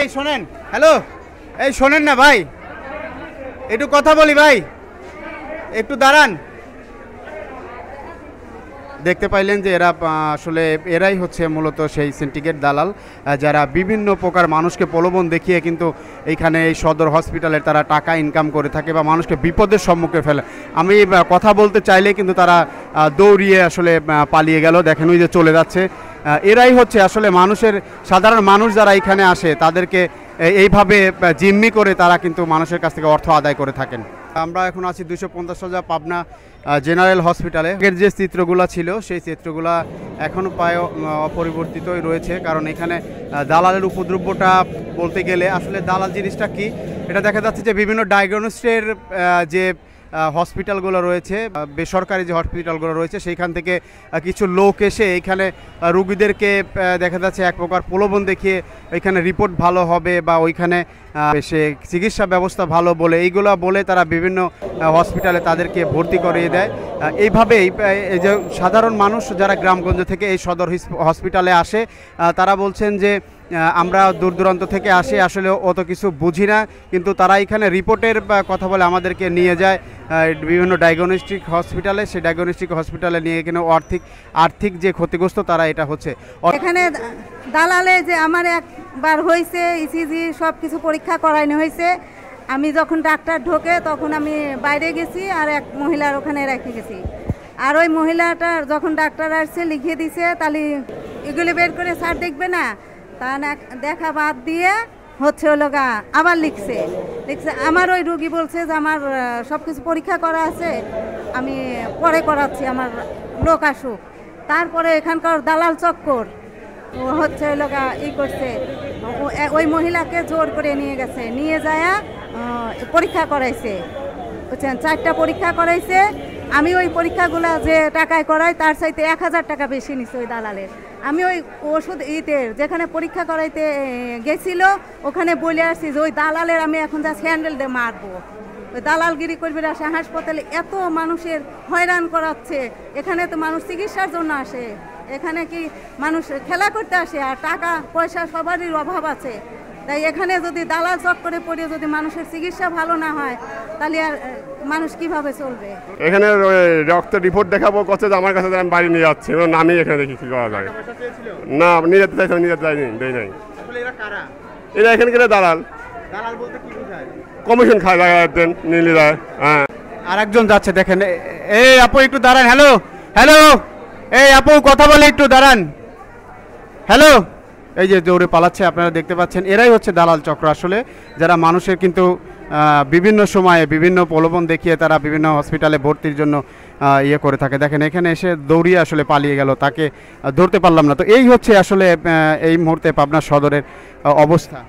এই শোনেন, হ্যালো, এই শোনেন না ভাই, একটু কথা বলি ভাই, একটু দাঁড়ান। দেখতে পাইলেন যে এরা আসলে এরাই হচ্ছে মূলত সেই সিন্ডিকেট দালাল, যারা বিভিন্ন প্রকার মানুষকে প্রলোভন দেখিয়ে কিন্তু এইখানে এই সদর হসপিটালের তারা টাকা ইনকাম করে থাকে বা মানুষকে বিপদের সম্মুখে ফেলে। আমি কথা বলতে চাইলে কিন্তু তারা দৌড়িয়ে আসলে পালিয়ে গেল। দেখেন ওই যে চলে যাচ্ছে। এরাই হচ্ছে আসলে মানুষের, সাধারণ মানুষ যারা এখানে আসে তাদেরকে এইভাবে জিম্মি করে তারা কিন্তু মানুষের কাছ থেকে অর্থ আদায় করে থাকেন। আমরা এখন আছি 250 হাজার পাবনা জেনারেল হসপিটালে। এর যে চিত্রগুলো ছিল সেই চিত্রগুলো এখনও প্রায় অপরিবর্তিতই রয়েছে, কারণ এখানে দালালের উপদ্রব্যটা বলতে গেলে আসলে দালাল জিনিসটা কি, এটা দেখা যাচ্ছে যে বিভিন্ন ডায়াগনোস্টের যে হসপিটালগুলো রয়েছে, বেসরকারি যে হসপিটালগুলো রয়েছে, সেইখান থেকে কিছু লোক এসে এইখানে রুগীদেরকে দেখা যাচ্ছে এক প্রকার প্রলোভন দেখিয়ে ওইখানে রিপোর্ট ভালো হবে বা ওইখানে সে চিকিৎসা ব্যবস্থা ভালো বলে এইগুলো বলে তারা বিভিন্ন হসপিটালে তাদেরকে ভর্তি করিয়ে দেয়। এইভাবেই এই যে সাধারণ মানুষ যারা গ্রামগঞ্জ থেকে এই সদর হসপিটালে আসে, তারা বলছেন যে আমরা দূর দূরান্ত থেকে আসি, আসলে অত কিছু বুঝি না, কিন্তু তারা এখানে রিপোর্টের কথা বলে আমাদেরকে নিয়ে যায় বিভিন্ন ডায়াগনস্টিক হসপিটালে। সেই ডায়াগনস্টিক হসপিটালে নিয়ে এখানে আর্থিক যে ক্ষতিগ্রস্ত তারা এটা হচ্ছে। এখানে দালালে যে আমার একবার হয়েছে ইসিজি সব কিছু পরীক্ষা করানো হয়েছে। আমি যখন ডাক্তার ঢোকে তখন আমি বাইরে গেছি আর এক মহিলার ওখানে রেখে গেছি। আর ওই মহিলাটার যখন ডাক্তার আসছে লিখিয়ে দিছে, তাহলে এগুলো বের করে স্যার দেখবে না, তা না দেখা বাদ দিয়ে হচ্ছে হলো গা আবার লিখছে। আমার ওই রুগী বলছে যে আমার সব কিছু পরীক্ষা করা আছে, আমি পরে করাচ্ছি, আমার লোক আসুক। তারপরে এখানকার দালাল চক্কর হচ্ছে হলো গা করছে, ওই মহিলাকে জোর করে নিয়ে গেছে, নিয়ে যায় পরীক্ষা করাইছে, বুঝছেন, 4টা পরীক্ষা করাইছে। আমি ওই পরীক্ষাগুলো যে টাকায় করাই তার চাইতে 1000 টাকা বেশি নিছে ওই দালালের। আমি ওই ওষুধ যেখানে পরীক্ষা করাইতে গেছিল ওখানে বলে আসছি যে ওই দালালের আমি এখন যা স্যান্ডেল দিয়ে মারবো। ওই দালালগিরি করবে আসে হাসপাতালে, এত মানুষের হয়রান করাচ্ছে। এখানে তো মানুষ চিকিৎসার জন্য আসে, এখানে কি মানুষ খেলা করতে আসে, আর টাকা পয়সা সবারই অভাব আছে। তাই এখানে যদি দালাল চক্করে পড়ে যদি মানুষের চিকিৎসা ভালো না হয় তাহলে আর মানুষ কিভাবে চলবে। এখানে রক্ত রিপোর্ট দেখাবো কত, আমার কাছে আমি বাড়ি নিয়ে যাচ্ছি, আমি এখানে দেখি কি করা যায়। না নিয়ে যেতে চাইছি, নিয়ে যেতে চাইনি, দেয় নাই। এরা এখানে গেলে দালাল, কমিশন খায় দেন নিয়ে যায়। হ্যাঁ, আর একজন যাচ্ছে, দেখেন। এই আপু একটু দাঁড়ান। হ্যালো হ্যালো, এই আপু কথা বলে একটু দাঁড়ান। হ্যালো, এই যে দৌড়ে পালাচ্ছে, আপনারা দেখতে পাচ্ছেন। এরাই হচ্ছে দালাল চক্র আসলে, যারা মানুষের কিন্তু বিভিন্ন সময়ে বিভিন্ন প্রলোভন দেখিয়ে তারা বিভিন্ন হসপিটালে ভর্তির জন্য ইয়ে করে থাকে। দেখেন এখানে এসে দৌড়িয়ে আসলে পালিয়ে গেল, তাকে ধরতে পারলাম না। তো এই হচ্ছে আসলে এই মুহূর্তে পাবনা সদরের অবস্থা।